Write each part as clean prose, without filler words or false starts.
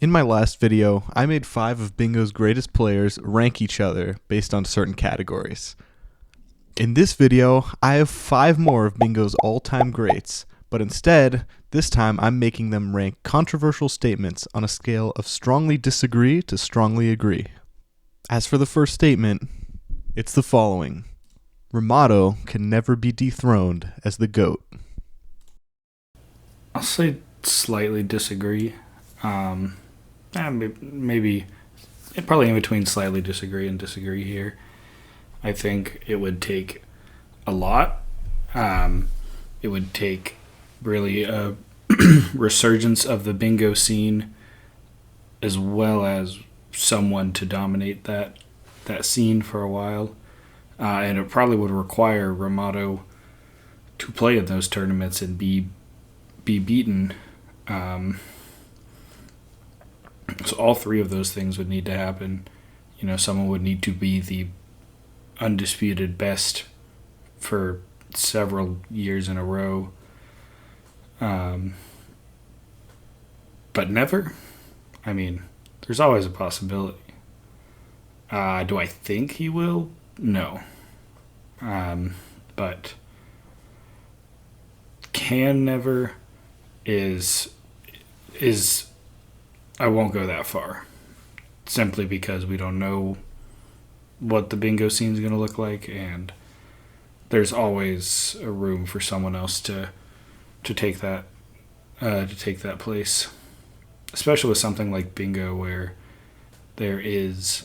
In my last video, I made 5 of Bingo's greatest players rank each other based on certain categories. In this video, I have 5 more of Bingo's all-time greats, but instead, this time I'm making them rank controversial statements on a scale of strongly disagree to strongly agree. As for the first statement, it's the following. Rimato can never be dethroned as the GOAT. I'll say slightly disagree. Maybe probably in between slightly disagree and disagree here. I think it would take a lot. It would take really a resurgence of the bingo scene, as well as someone to dominate that scene for a while. And it probably would require Rimato to play in those tournaments and be beaten. So all 3 of those things would need to happen. You know, someone would need to be the undisputed best for several years in a row. But never? I mean, there's always a possibility. Do I think he will? No. But can never is I won't go that far, simply because we don't know what the bingo scene is going to look like, and there's always a room for someone else to take that place, especially with something like bingo where there is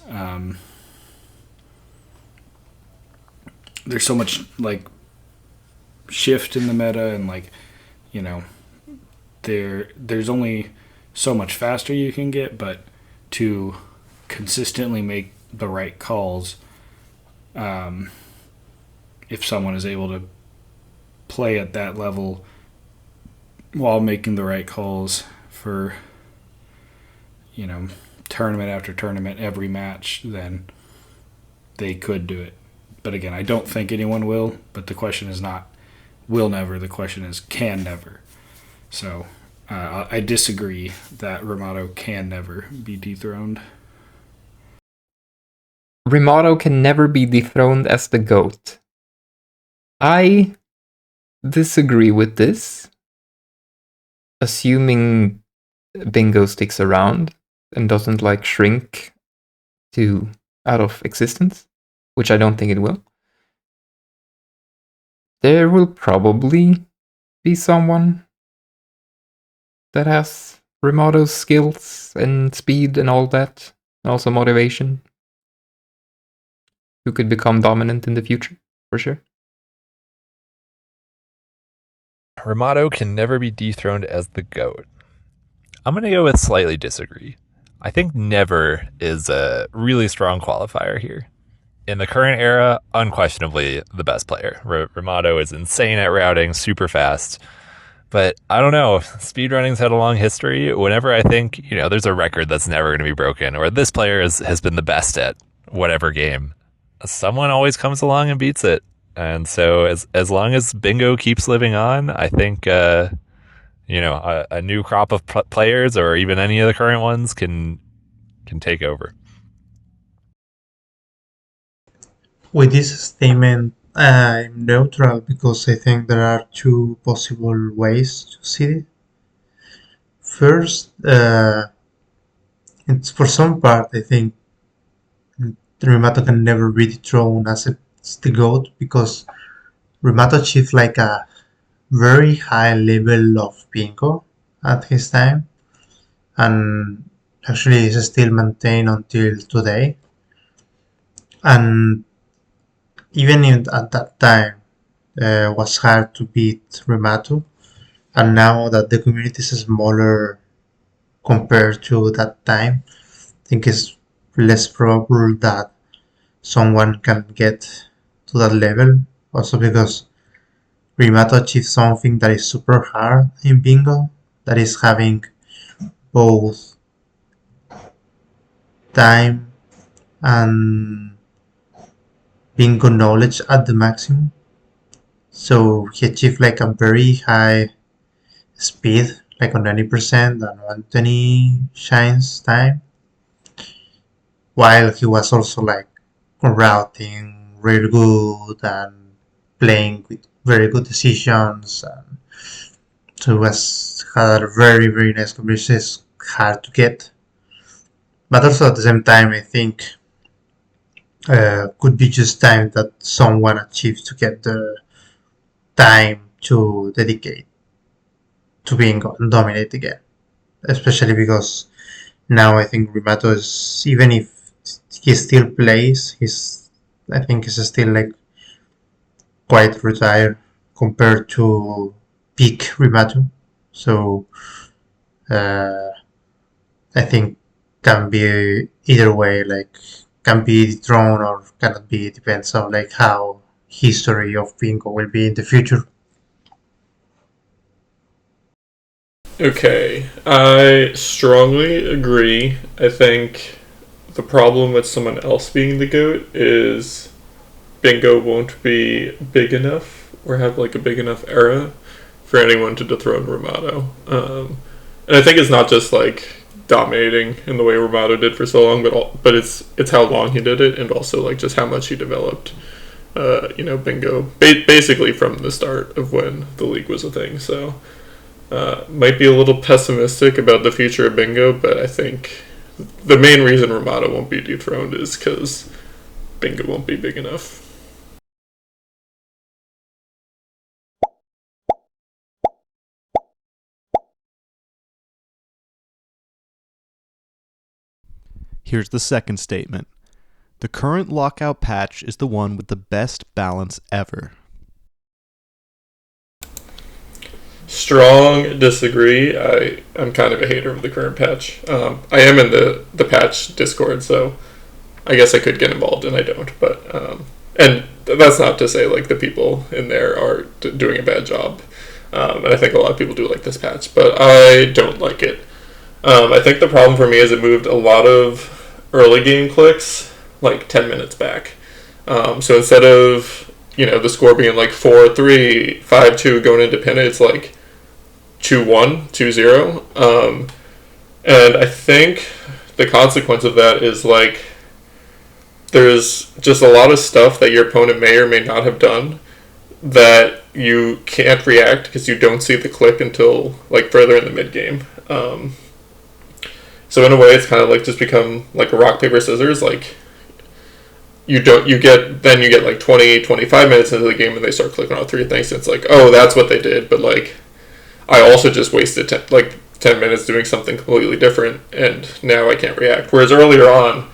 there's so much like shift in the meta, and like, you know, there's only so much faster you can get, but to consistently make the right calls, if someone is able to play at that level while making the right calls for, you know, tournament after tournament, every match, then they could do it. But again, I don't think anyone will, but the question is not will never, the question is can never. So I disagree that Rimato can never be dethroned. Rimato can never be dethroned as the GOAT. I disagree with this, assuming bingo sticks around and doesn't like shrink out of existence, which I don't think it will. There will probably be someone that has Rimato's skills and speed and all that, and also motivation, who could become dominant in the future, for sure. Rimato can never be dethroned as the GOAT. I'm going to go with slightly disagree. I think never is a really strong qualifier here. In the current era, unquestionably the best player. Rimato is insane at routing, super fast. But I don't know, speedrunning's had a long history. Whenever I think, you know, there's a record that's never going to be broken, or this player has been the best at whatever game, someone always comes along and beats it. And so as long as bingo keeps living on, I think, you know, a new crop of players, or even any of the current ones, can take over. With this statement, I'm neutral because I think there are 2 possible ways to see it. First, it's for some part, I think Rimato can never be dethroned as the GOAT, because Rimato achieved like a very high level of bingo at his time, and actually is still maintained until today. And even at that time, was hard to beat Rimato, and now that the community is smaller compared to that time, I think it's less probable that someone can get to that level. Also because Rimato achieved something that is super hard in bingo, that is having both time and bingo knowledge at the maximum. So he achieved like a very high speed like on 90% and 120 shines time, while he was also like routing really good and playing with very good decisions. And so it was had a very nice combination. It's hard to get, but also at the same time, I think could be just time that someone achieves to get the time to dedicate to being dominate again. Especially because now I think Rimato is, even if he still plays, I think he's still like quite retired compared to peak Rimato. So uh, I think can be either way, like can be dethroned or cannot be, depends on like how history of Bingo will be in the future. Okay, I strongly agree. I think the problem with someone else being the GOAT is Bingo won't be big enough or have like a big enough era for anyone to dethrone Rimato. And I think it's not just like dominating in the way Rimato did for so long, but it's how long he did it and also like just how much he developed. Bingo basically from the start of when the league was a thing. So might be a little pessimistic about the future of Bingo, but I think the main reason Rimato won't be dethroned is because Bingo won't be big enough. Here's the second statement. The current lockout patch is the one with the best balance ever. Strong disagree. I'm kind of a hater of the current patch. I am in the patch Discord, so I guess I could get involved, and I don't. But and that's not to say like the people in there are doing a bad job. And I think a lot of people do like this patch, but I don't like it. I think the problem for me is it moved a lot of early game clicks like 10 minutes back. So instead of the score being like 4-3, 5-2 going into pin, it's like 2-1, 2-0. And I think the consequence of that is like there's just a lot of stuff that your opponent may or may not have done that you can't react because you don't see the click until like further in the mid game. So in a way, it's kind of like just become like a rock paper scissors. Like you get like 20, 25 minutes into the game and they start clicking on three things. And it's like, oh, that's what they did, but like I also just wasted 10 minutes doing something completely different, and now I can't react. Whereas earlier on,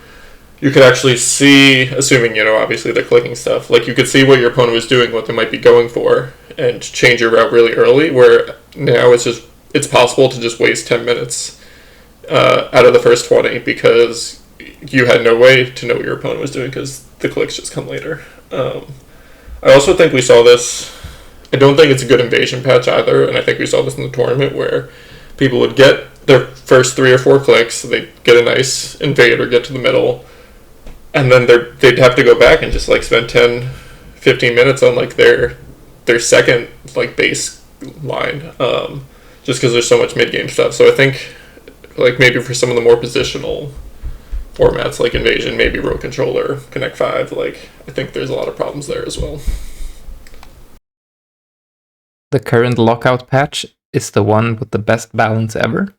you could actually see, assuming, obviously the clicking stuff, like you could see what your opponent was doing, what they might be going for, and change your route really early, where now it's possible to just waste 10 minutes out of the first 20 because you had no way to know what your opponent was doing because the clicks just come later. I also think we saw this. I don't think it's a good invasion patch either, and I think we saw this in the tournament where people would get their first 3 or 4 clicks, they'd get a nice invade or get to the middle, and then they'd have to go back and just like spend 10, 15 minutes on like their second like base line, just because there's so much mid game stuff. So I think like maybe for some of the more positional formats like invasion, maybe row controller, Connect 5, like I think there's a lot of problems there as well. The current lockout patch is the one with the best balance ever.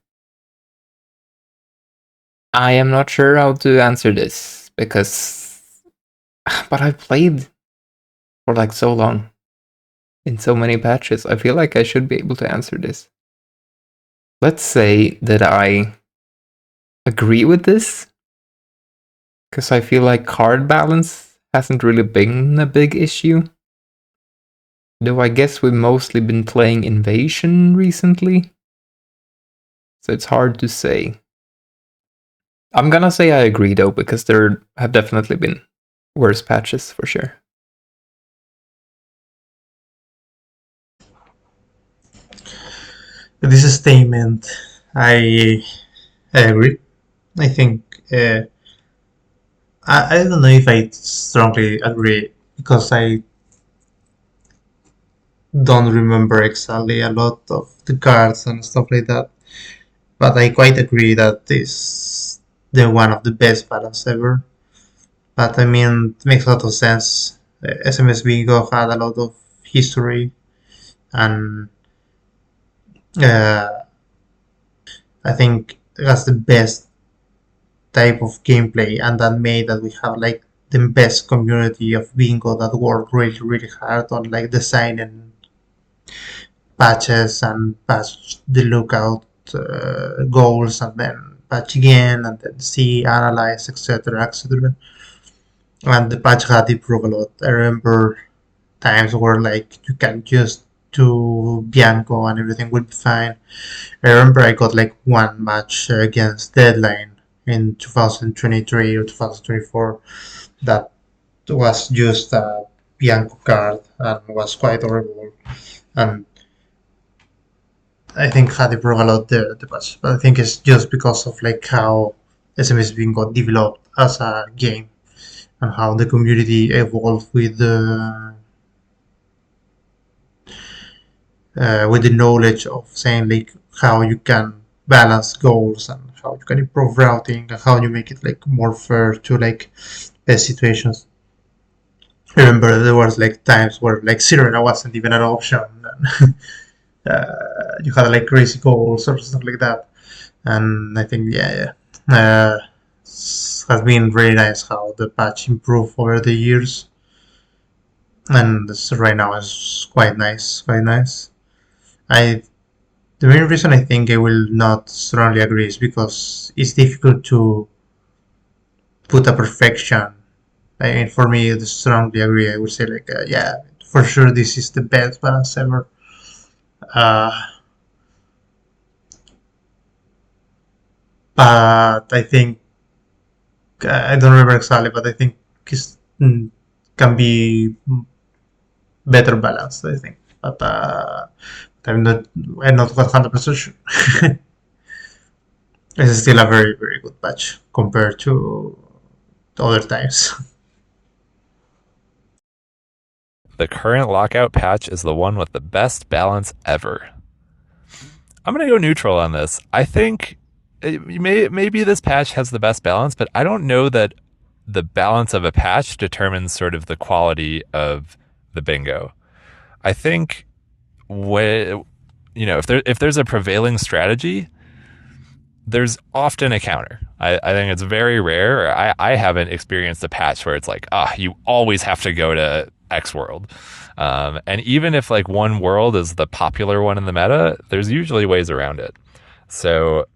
I am not sure how to answer this but I've played for like so long in so many patches. I feel like I should be able to answer this. Let's say that I agree with this because I feel like card balance hasn't really been a big issue. Though I guess we've mostly been playing Invasion recently, so it's hard to say. I'm gonna say I agree though, because there have definitely been worse patches for sure. This statement, I agree. I think I don't know if I strongly agree because don't remember exactly a lot of the cards and stuff like that. But I quite agree that this the one of the best balance ever. But I mean, it makes a lot of sense. SMS Bingo had a lot of history, and uh, I think it has the best type of gameplay, and that made that we have like the best community of Bingo that worked really, really hard on like designing patches and patch the lookout goals, and then patch again, and then see, analyze, etc., etc. And the patch had improved a lot. I remember times where like you can just do Bianco and everything will be fine. I remember I got like one match against Deadline in 2023 or 2024 that was just a Bianco card and was quite horrible. And I think had improved a lot the patch, but I think it's just because of like how SMS Bingo developed as a game and how the community evolved with the knowledge of saying like how you can balance goals and how you can improve routing and how you make it like more fair to like best situations. I remember there was like times where like Sirena wasn't even an option. And, you had like crazy goals or stuff like that, and I think has been really nice how the patch improved over the years, and this right now is quite nice, quite nice. I The main reason I think I will not strongly agree is because it's difficult to put a perfection. I mean, for me, to strongly agree, I would say like yeah, for sure this is the best balance ever. Uh, but I think I don't remember exactly, but I think it can be better balanced. I think, but I'm not 100% sure. It's still a very very good patch compared to other times. The current lockout patch is the one with the best balance ever. I'm going to go neutral on this. I think maybe this patch has the best balance, but I don't know that the balance of a patch determines sort of the quality of the bingo. I think if there's a prevailing strategy, there's often a counter. I think it's very rare. I haven't experienced a patch where it's like, you always have to go to X world. And even if like one world is the popular one in the meta, there's usually ways around it. So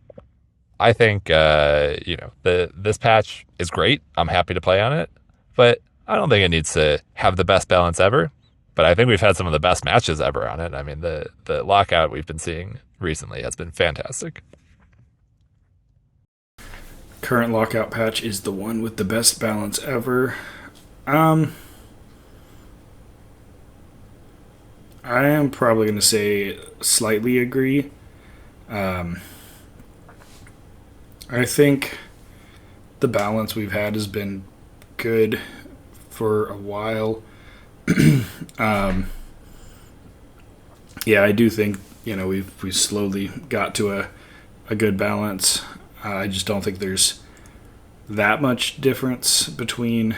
I think, this patch is great. I'm happy to play on it, but I don't think it needs to have the best balance ever. But I think we've had some of the best matches ever on it. I mean, the lockout we've been seeing recently has been fantastic. Current lockout patch is the one with the best balance ever. I am probably going to say slightly agree. I think the balance we've had has been good for a while. I do think we slowly got to a good balance. I just don't think there's that much difference between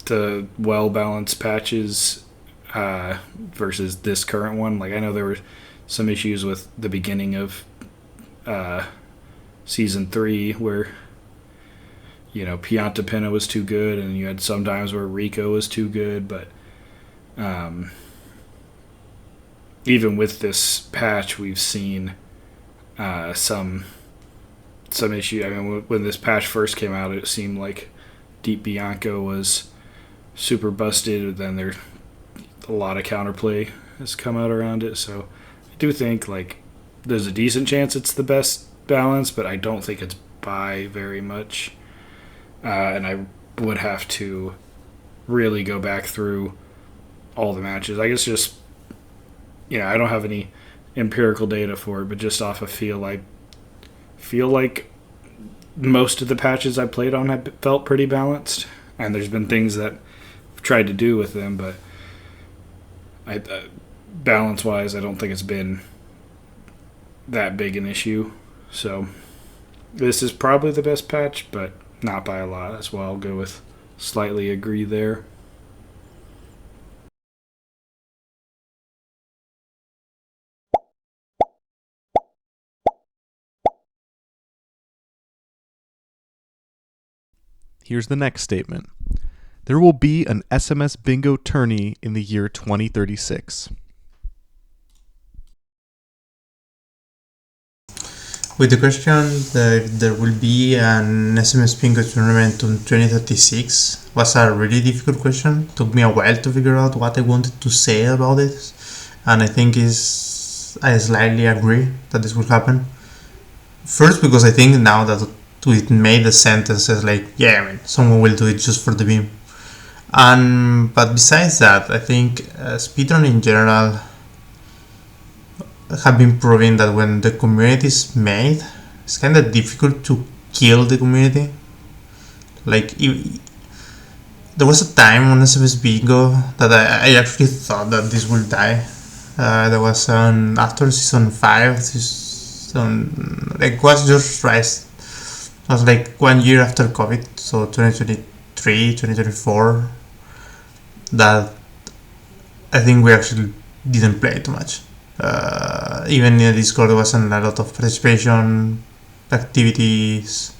the well-balanced patches versus this current one. Like, I know there were some issues with the beginning of season 3 where Pianta Pinna was too good, and you had some times where Rico was too good, but even with this patch, we've seen some issue. I mean, when this patch first came out, it seemed like Deep Bianco was super busted. Then there's a lot of counterplay has come out around it. So I do think like there's a decent chance it's the best balance, but I don't think it's by very much. And I would have to really go back through all the matches. I guess just I don't have any empirical data for it, but just off of feel like most of the patches I played on have felt pretty balanced, and there's been things that I've tried to do with them, but balance-wise, I don't think it's been that big an issue. So this is probably the best patch, but not by a lot as well. I'll go with slightly agree there. Here's the next statement. There will be an SMS Bingo Tourney in the year 2036. With the question that there will be an SMS Bingo tournament in 2036 was a really difficult question. Took me a while to figure out what I wanted to say about it, and I think I slightly agree that this will happen. First, because I think now that we made the sentences like, yeah, I mean, someone will do it just for the meme. But besides that, I think speedrun in general have been proving that when the community is made, it's kind of difficult to kill the community. Like, there was a time on SMS Bingo that I actually thought that this will die. There was after season 5, was just right. It was like 1 year after COVID, so 2023, 2024, that I think we actually didn't play too much. Even in the Discord, there wasn't a lot of participation, activities.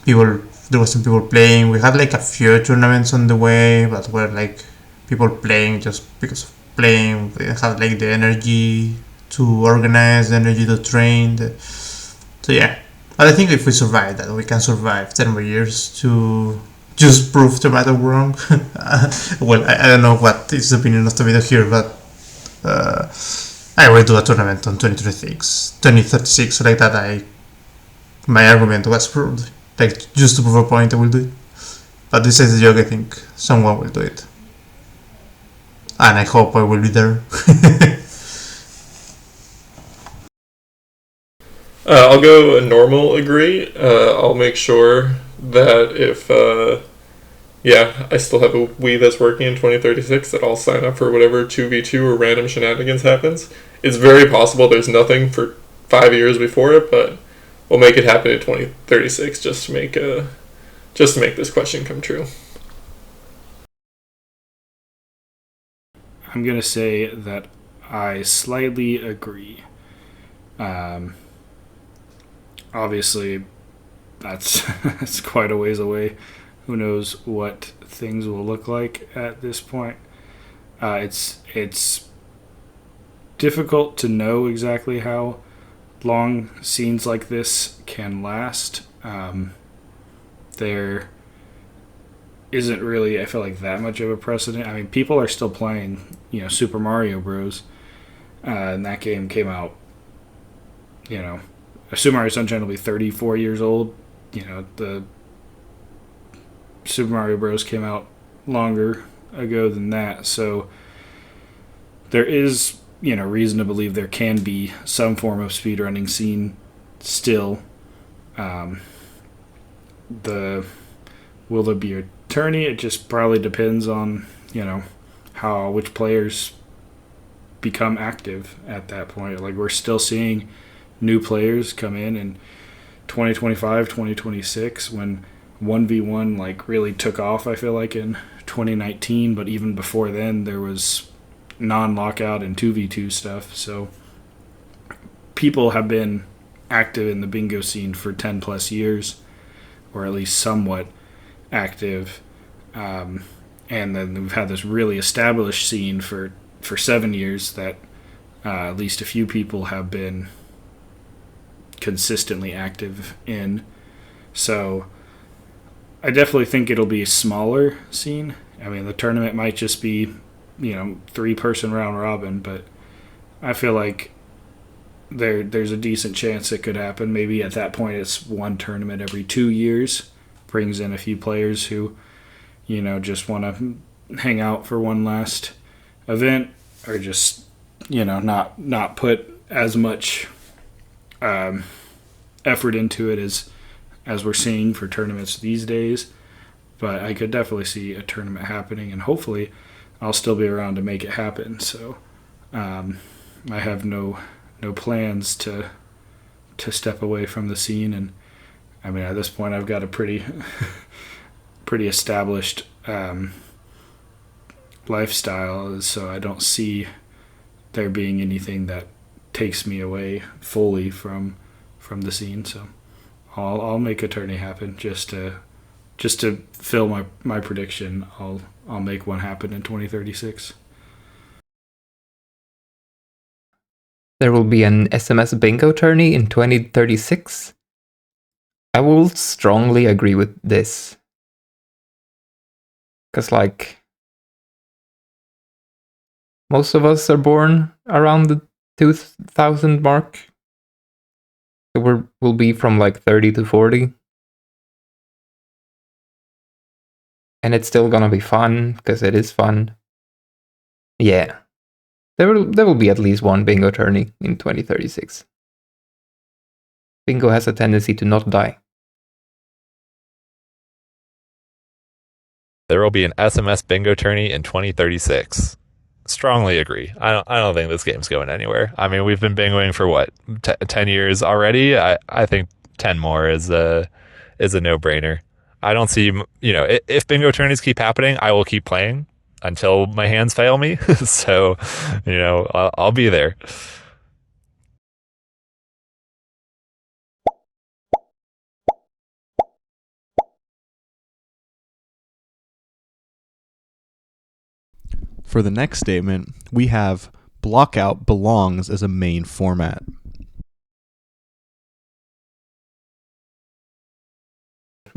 There wasn't people playing. We had like a few tournaments on the way, but were like people playing just because of playing. We didn't have like the energy to organize, the energy to train. So yeah, but I think if we survive that, we can survive 10 more years to just prove Tomato wrong. Well, I don't know what is the opinion of Tomato here, but I will do a tournament on 2036, so like that my argument was proved. Like, just to prove a point, I will do it. But this is a joke, I think someone will do it. And I hope I will be there. I'll go a normal agree. I'll make sure that if I still have a Wii that's working in 2036, that I'll sign up for whatever 2v2 or random shenanigans happens. It's very possible there's nothing for 5 years before it, but we'll make it happen in 2036 just to make this question come true. I'm going to say that I slightly agree. Obviously, that's quite a ways away. Who knows what things will look like at this point. It's difficult to know exactly how long scenes like this can last. There isn't really, I feel like, that much of a precedent. I mean, people are still playing, Super Mario Bros. And that game came out, Super Mario Sunshine will be 34 years old. The Super Mario Bros. Came out longer ago than that. So there is, reason to believe there can be some form of speedrunning scene still. Will there be a tourney? It just probably depends on, which players become active at that point. Like, we're still seeing new players come in 2025, 2026, when 1v1 really took off, I feel like, in 2019, but even before then there was non-lockout and 2v2 stuff. So people have been active in the bingo scene for 10 plus years, or at least somewhat active, and then we've had this really established scene for 7 years that at least a few people have been consistently active in. So I definitely think it'll be a smaller scene. I mean, the tournament might just be, 3-person round robin, but I feel like there's a decent chance it could happen. Maybe at that point it's one tournament every 2 years, brings in a few players who, just want to hang out for one last event, or just, not put as much effort into it as we're seeing for tournaments these days. but I could definitely see a tournament happening, and hopefully I'll still be around to make it happen. So I have no plans to step away from the scene, and I mean at this point I've got a pretty established lifestyle, so I don't see there being anything that takes me away fully from the scene. So I'll make a tourney happen just to fill my prediction. I'll make one happen in 2036. There will be an SMS Bingo Tourney in 2036. I will strongly agree with this. Because, like, most of us are born around the 2000 mark. So we'll be from like 30 to 40. And it's still gonna be fun, because it is fun. Yeah. There will be at least one bingo tourney in 2036. Bingo has a tendency to not die. There will be an SMS Bingo Tourney in 2036. Strongly agree. I don't think this game's going anywhere. I mean, we've been bingoing for what, 10 years already. I think 10 more is a no-brainer. I don't see, if bingo tourneys keep happening, I will keep playing until my hands fail me. So, I'll be there. For the next statement, we have Blockout belongs as a main format.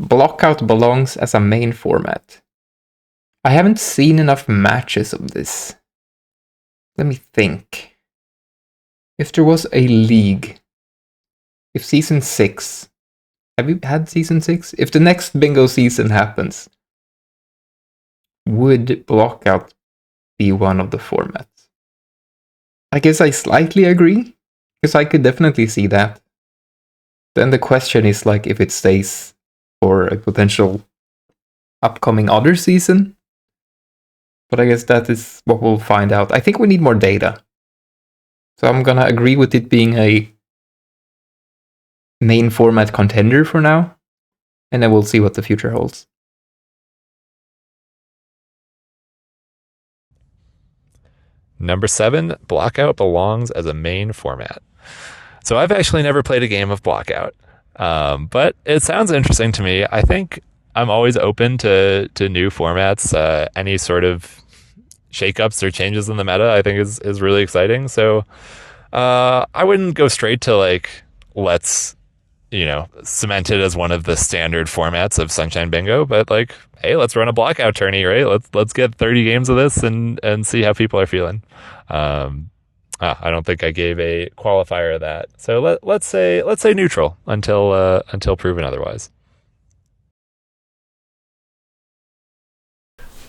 Blockout belongs as a main format. I haven't seen enough matches of this. Let me think. If there was a league, if season 6, have you had season 6? If the next bingo season happens, would Blockout be one of the formats? I guess I slightly agree, because I could definitely see that. Then the question is like if it stays for a potential upcoming other season. But I guess that is what we'll find out. I think we need more data. So I'm gonna agree with it being a main format contender for now. And then we'll see what the future holds. Number 7, Blockout belongs as a main format. So I've actually never played a game of Blockout, but it sounds interesting to me. I think I'm always open to new formats. Any sort of shakeups or changes in the meta, I think is really exciting. So I wouldn't go straight to like, let's cement it as one of the standard formats of Sunshine Bingo, but like, hey, let's run a Blockout tourney, right? Let's get 30 games of this and see how people are feeling. I don't think I gave a qualifier of that, so let's say neutral until proven otherwise.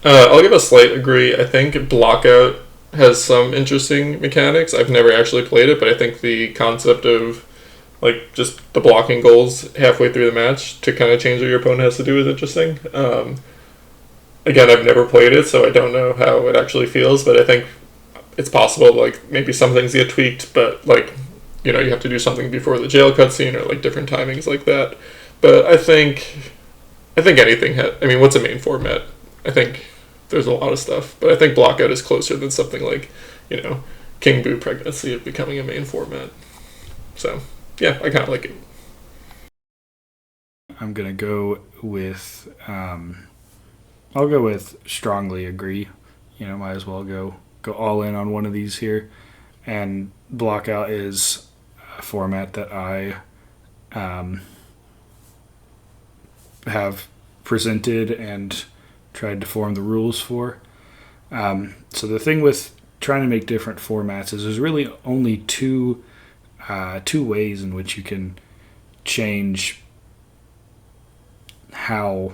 I'll give a slight agree. I think Blockout has some interesting mechanics. I've never actually played it, but I think the concept of like just the blocking goals halfway through the match to kind of change what your opponent has to do is interesting. Again, I've never played it, so I don't know how it actually feels, but I think it's possible, like, maybe some things get tweaked, but, like, you have to do something before the jail cutscene or, like, different timings like that. But I think anything what's a main format? I think there's a lot of stuff, but I think Blockout is closer than something like, King Boo Pregnancy of becoming a main format. So, yeah, I kind of like it. I'm going to go with, I'll go with strongly agree. Might as well go all in on one of these here. And Blockout is a format that I have presented and tried to form the rules for. So the thing with trying to make different formats is there's really only two ways in which you can change how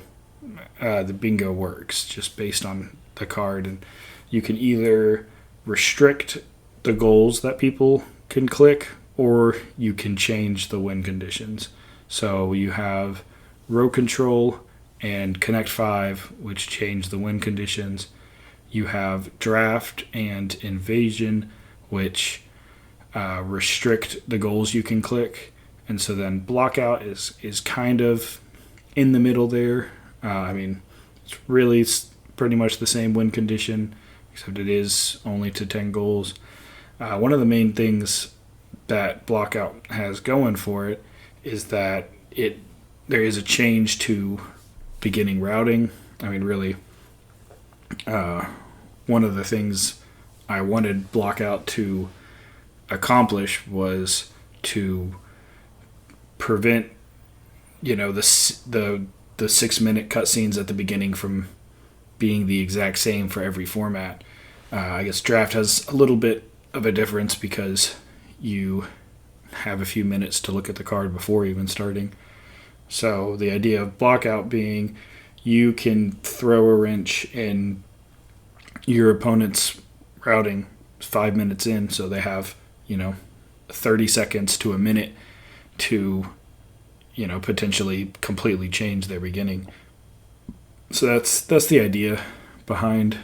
the bingo works, just based on the card. And you can either restrict the goals that people can click, or you can change the win conditions. So you have row control and Connect 5, which change the win conditions. You have Draft and Invasion, which restrict the goals you can click. And so then Blockout is kind of in the middle there. It's really pretty much the same win condition, except it is only to 10 goals. One of the main things that Blockout has going for it is that there is a change to beginning routing. Really, one of the things I wanted Blockout to accomplish was to prevent, the 6-minute cutscenes at the beginning from being the exact same for every format. I guess Draft has a little bit of a difference because you have a few minutes to look at the card before even starting. So the idea of Blockout being you can throw a wrench in your opponent's routing 5 minutes in, so they have 30 seconds to a minute to potentially completely change their beginning. So that's the idea behind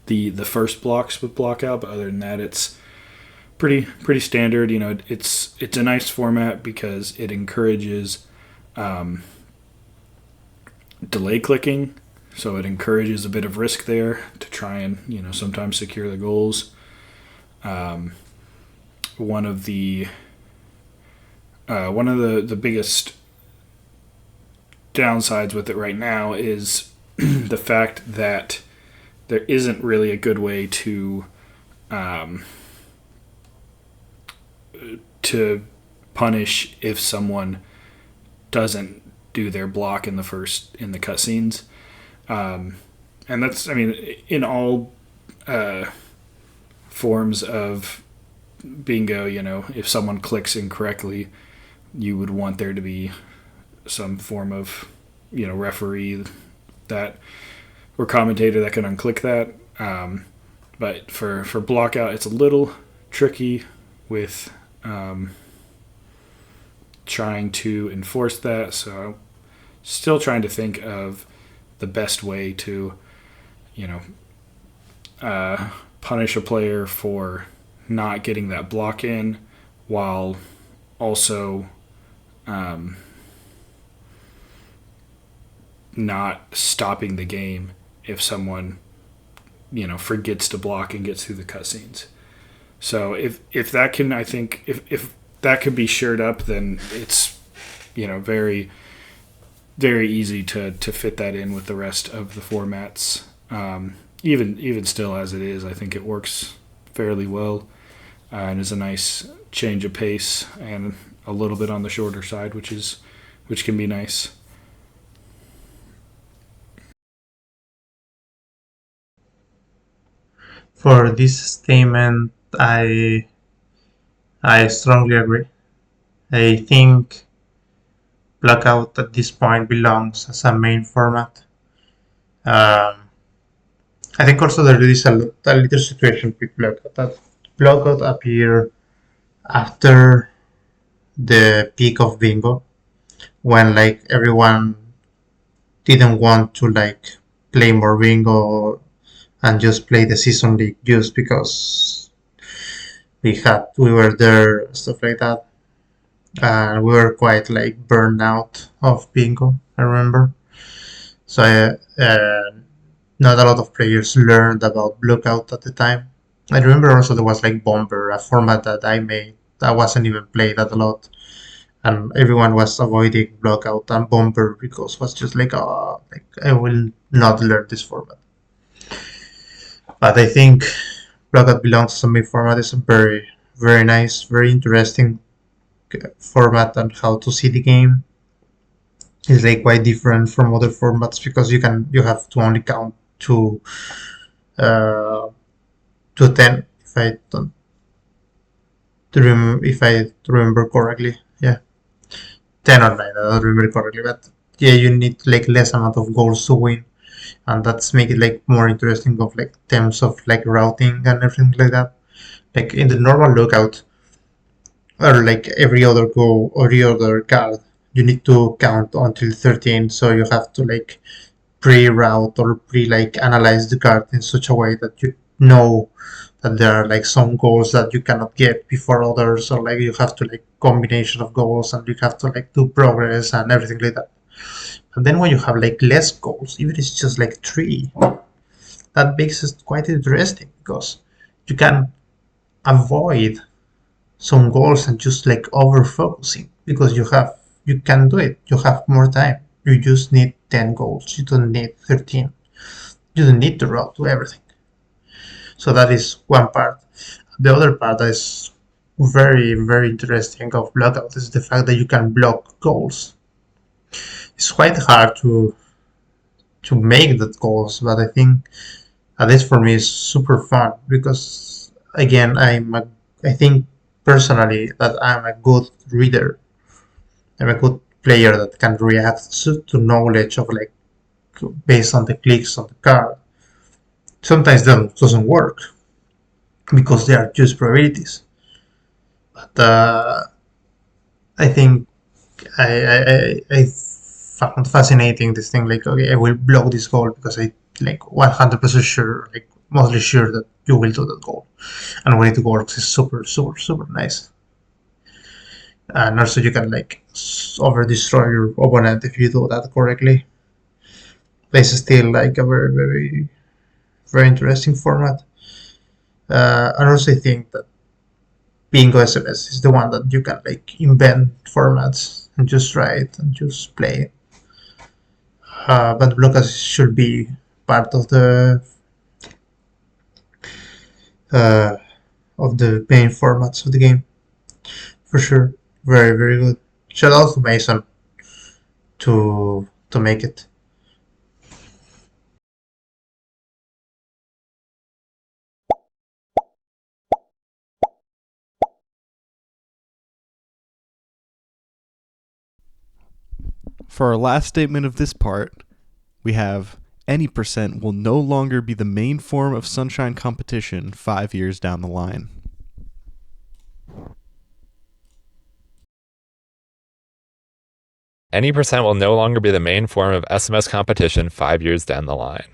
the first blocks with Blockout. But other than that, it's pretty standard. It's a nice format because it encourages delay clicking, so it encourages a bit of risk there to try and sometimes secure the goals. One of the biggest downsides with it right now is the fact that there isn't really a good way to punish if someone doesn't do their block in the cutscenes, and that's in all forms of bingo. If someone clicks incorrectly, you would want there to be some form of referee that or commentator that can unclick that. But for Blockout, it's a little tricky with trying to enforce that. So still trying to think of the best way to punish a player for not getting that block in, while also not stopping the game if someone forgets to block and gets through the cutscenes. So if that can, I think if that could be shored up, then it's very, very easy to fit that in with the rest of the formats. Even still as it is, I think it works fairly well, and is a nice change of pace and a little bit on the shorter side, which can be nice. For this statement, I strongly agree. I think Blackout at this point belongs as a main format. I think also there is a little situation with Blackout. That Blackout appeared after the peak of Bingo, when everyone didn't want to play more Bingo and just play the season league just because we were there, stuff like that. And we were quite burned out of Bingo, I remember. So not a lot of players learned about Blockout at the time. I remember also there was Bomber, a format that I made that wasn't even played that a lot, and everyone was avoiding Blockout and Bomber because it was just I will not learn this format. But I think Blockout belongs to main format. It's a very, very nice, very interesting format on how to see the game. It's quite different from other formats because you have to only count to 10 if I remember correctly. Yeah, 10 or 9. I don't remember correctly, but yeah, you need less amount of goals to win, and that's make it more interesting of terms of routing and everything like that. In the normal lookout, or every other goal or the other card, you need to count until 13, so you have to like pre-route or analyze the card in such a way that you know that there are like some goals that you cannot get before others, or like you have to like combination of goals and you have to like do progress and everything like that. And then when you have like less goals, even if it's just like 3, that makes it quite interesting because you can avoid some goals and just like over focusing because you can do it. You have more time. You just need 10 goals. You don't need 13. You don't need to route to everything. So that is one part. The other part that is very, very interesting of Blockout is the fact that you can block goals. It's quite hard to make that goals, but I think at least for me it's super fun because again I think personally that I'm a good reader. I'm a good player that can react to knowledge of like based on the clicks on the card. Sometimes that doesn't work because they are just probabilities. But I think I found fascinating this thing. Like, okay, I will block this goal because I like 100% sure, like mostly sure that you will do that goal, and when it works, it's super, super, super nice. And also, you can like over destroy your opponent if you do that correctly. This is still like a very, very, very interesting format. And also, I think that Bingo SMS is the one that you can like invent formats and just try it and just play it. But Blockout should be part of the main formats of the game for sure. Very, very good. Shout out to Mason to make it. For our last statement of this part, we have any percent will no longer be the main form of Sunshine competition 5 years down the line. Any percent will no longer be the main form of SMS competition 5 years down the line.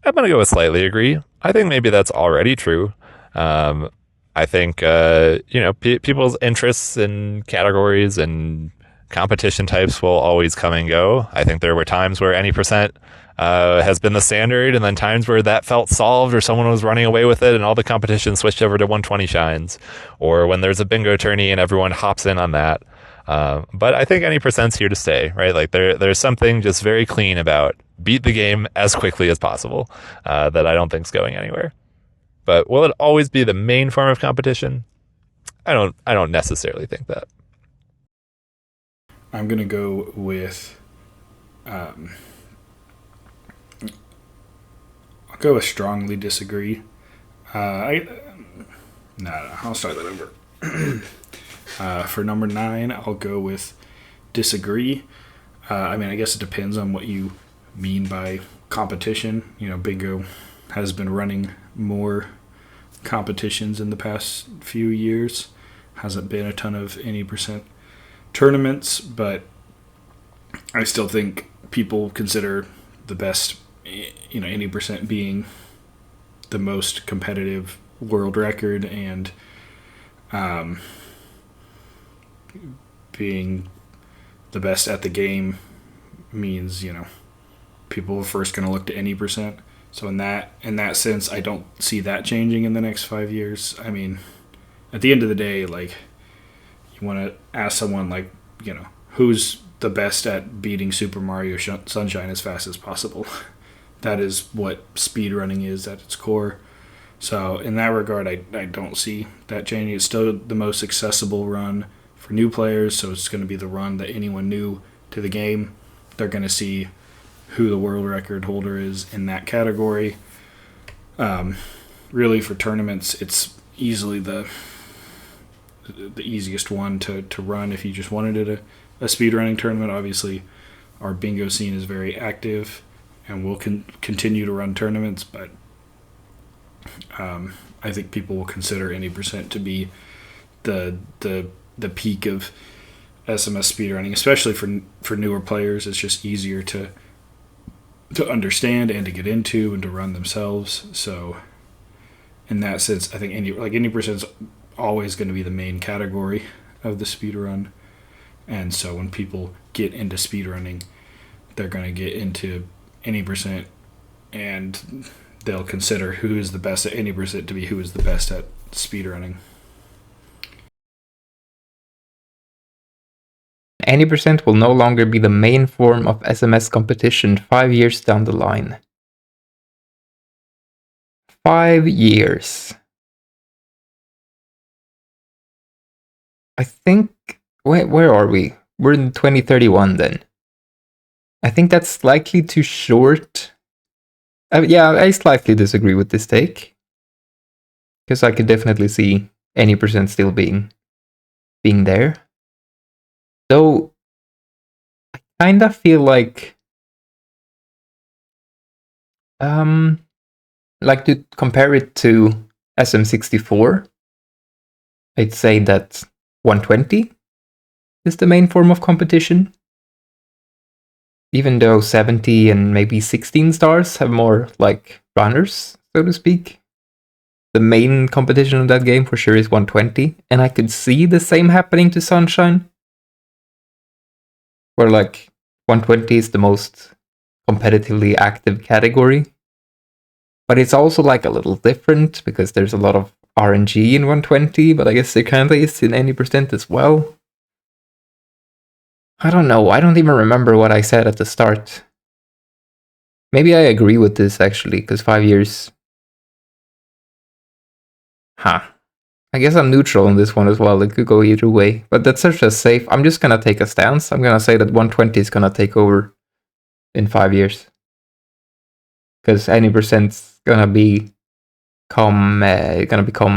I'm going to go with slightly agree. I think maybe that's already true. I think, people's interests in categories and competition types will always come and go. I think there were times where any percent has been the standard, and then times where that felt solved or someone was running away with it and all the competition switched over to 120 shines, or when there's a bingo tourney and everyone hops in on that. But I think any percent's here to stay, right? Like there's something just very clean about beat the game as quickly as possible that I don't think's going anywhere. But will it always be the main form of competition? I don't necessarily think that. I'm gonna go with I'll go with strongly disagree. I'll start that over. For number 9, I'll go with disagree. I guess it depends on what you mean by competition. Bingo has been running more competitions in the past few years. Hasn't been a ton of any percent tournaments, but I still think people consider the best, any percent being the most competitive world record, and being the best at the game means people are first going to look to any percent. So in that sense, I don't see that changing in the next 5 years. At the end of the day, like, you want to ask someone like, who's the best at beating Super Mario Sunshine as fast as possible. That is what speedrunning is at its core. So in that regard, I don't see that changing. It's still the most accessible run for new players, so it's going to be the run that anyone new to the game, they're going to see who the world record holder is in that category. Really, for tournaments, it's easily the easiest one to run if you just wanted it a speedrunning tournament. Obviously, our bingo scene is very active, and we'll continue to run tournaments, but I think people will consider any percent to be the peak of SMS speedrunning, especially for newer players. It's just easier to understand and to get into and to run themselves. So in that sense, I think 80% is always going to be the main category of the speedrun. And so when people get into speedrunning, they're going to get into 80%, and they'll consider who is the best at 80% to be who is the best at speedrunning. 80% will no longer be the main form of SMS competition 5 years down the line. 5 years. I think... Where are we? We're in 2031 then. I think that's slightly too short. Yeah, I slightly disagree with this take. Because I could definitely see 80% still being there. Though, I kind of feel like to compare it to SM64, I'd say that 120 is the main form of competition. Even though 70 and maybe 16 stars have more like runners, so to speak. The main competition of that game for sure is 120, and I could see the same happening to Sunshine. Where like 120 is the most competitively active category. But it's also like a little different because there's a lot of RNG in 120, but I guess there kind of is in 80% as well. I don't know, I don't even remember what I said at the start. Maybe I agree with this actually, because 5 years... I guess I'm neutral on this one as well, it could go either way. But that's such a safe... I'm just gonna take a stance, I'm gonna say that 120 is gonna take over in 5 years. Because 80%'s gonna become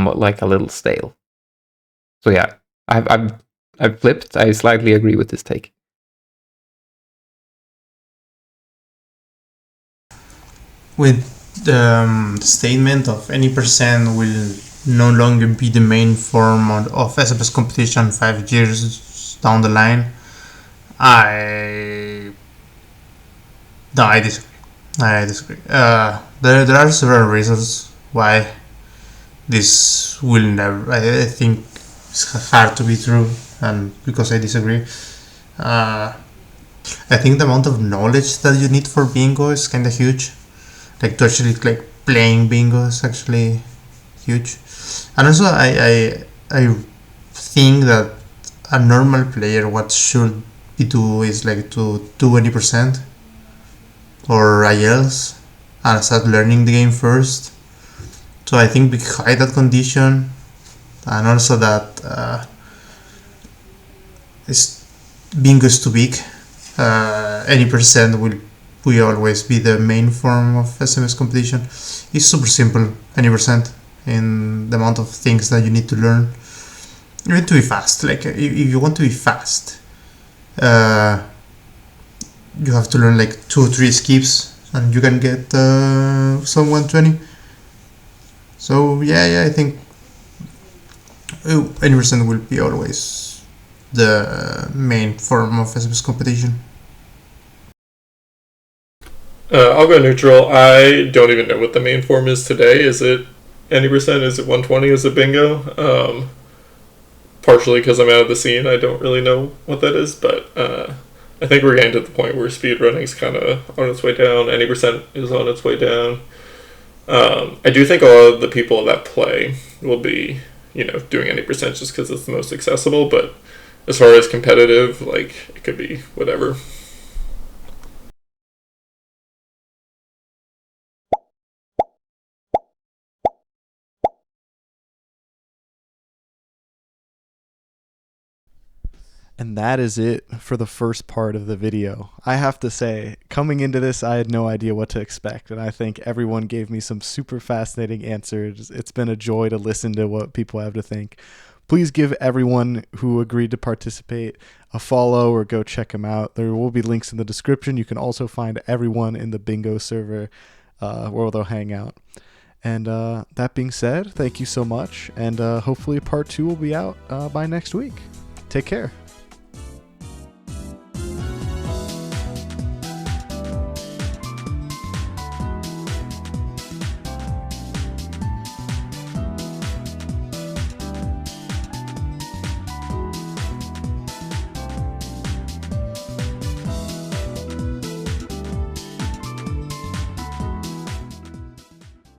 like a little stale. So yeah, I've flipped. I slightly agree with this take. With the statement of any percent will no longer be the main form of SMS competition 5 years down the line, I disagree. There are several reasons why this will never. I think it's hard to be true, and because I disagree. I think the amount of knowledge that you need for bingo is kind of huge. Like to actually like playing bingo is actually huge, and also I think that a normal player what should be do is like to do 20% or IELTS and start learning the game first. So I think behind that condition, and also that bingo is too big, 80% will always be the main form of SMS competition. It's super simple, 80%, in the amount of things that you need to learn. You need to be fast. Like if you want to be fast, you have to learn like 2 or 3 skips, and you can get some 120. So yeah, I think 80% will be always the main form of SMS competition. I'll go neutral. I don't even know what the main form is today. Is it 80%? Is it 120? Is it bingo? Partially because I'm out of the scene, I don't really know what that is, but I think we're getting to the point where speedrunning is kind of on its way down. 80% is on its way down. I do think a lot of the people that play will be, doing 80% just because it's the most accessible, but as far as competitive, like, it could be whatever. And that is it for the first part of the video. I have to say, coming into this, I had no idea what to expect, and I think everyone gave me some super fascinating answers. It's been a joy to listen to what people have to think. Please give everyone who agreed to participate a follow or go check them out. There will be links in the description. You can also find everyone in the bingo server where they'll hang out. And that being said, thank you so much, and hopefully part 2 will be out by next week. Take care.